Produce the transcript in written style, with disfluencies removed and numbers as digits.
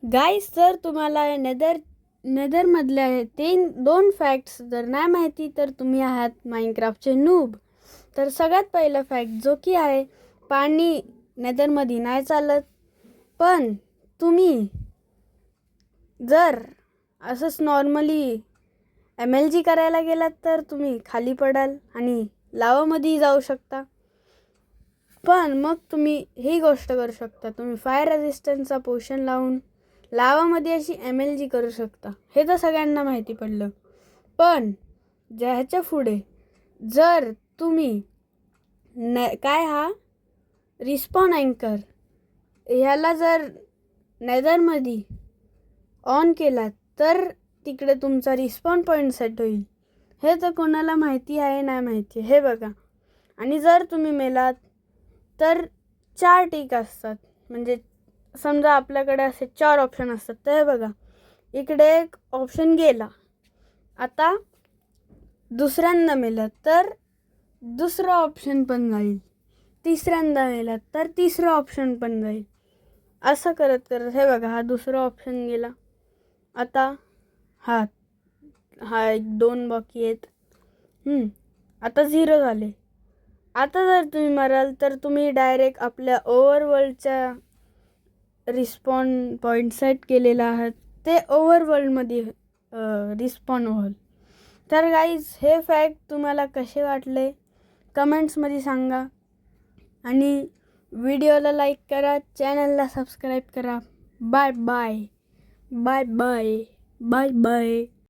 गाईस, जर तुम्हाला नेदरमधल्या दोन फॅक्ट्स जर नाही माहिती तर तुम्ही आहात माइनक्राफ्टचे नूब. तर सगळ्यात पहिलं फॅक्ट जो की आहे, पाणी नेदरमध्ये नाही चालत. पण तुम्ही जर असंच नॉर्मली MLG करायला गेलात तर तुम्ही खाली पडाल आणि लावामध्ये जाऊ शकता. पण मग तुम्ही ही गोष्ट करू शकता, तुम्ही फायर रेजिस्टन्सचा पोशन लावून लावामध्ये अशी MLG करू शकता. हे तर सगळ्यांना माहिती पडलं. पण ह्याच्या पुढे जर तुम्ही हा रिस्पॉन अँकर ह्याला जर नेदरमध्ये ऑन केला तर तिकडे तुमचा रिस्पॉन पॉईंट सेट होईल. हे तर कोणाला माहिती आहे नाही माहिती. हे बघा. आणि जर तुम्ही मेलात तर 4 टिक असतात. म्हणजे समजा आपल्याकडे असे 4 ऑप्शन असतात. तर हे बघा, इकडे एक ऑप्शन गेला. आता दुसऱ्यांदा मेलात तर दुसरा ऑप्शन पण जाईल. तिसऱ्यांदा मेलात तर तिसरं ऑप्शन पण जाईल. असं करत करत हे बघा, हा दुसरा ऑप्शन गेला. आता हा 1-2 बाकी आहेत. आता 0 झाले. आता जर तुम्ही मराल तर तुम्ही डायरेक्ट आपल्या ओव्हरवर्ल्डच्या रिस्पॉन पॉईंट सेट केलेला आहात, ते ओव्हरवर्ल्डमध्ये रिस्पॉन व्हाल. तर गाईज, हे फॅक्ट तुम्हाला कसे वाटले कमेंट्समध्ये सांगा. आणि व्हिडिओला लाईक करा, चॅनलला सबस्क्राईब करा. Bye bye bye bye bye bye.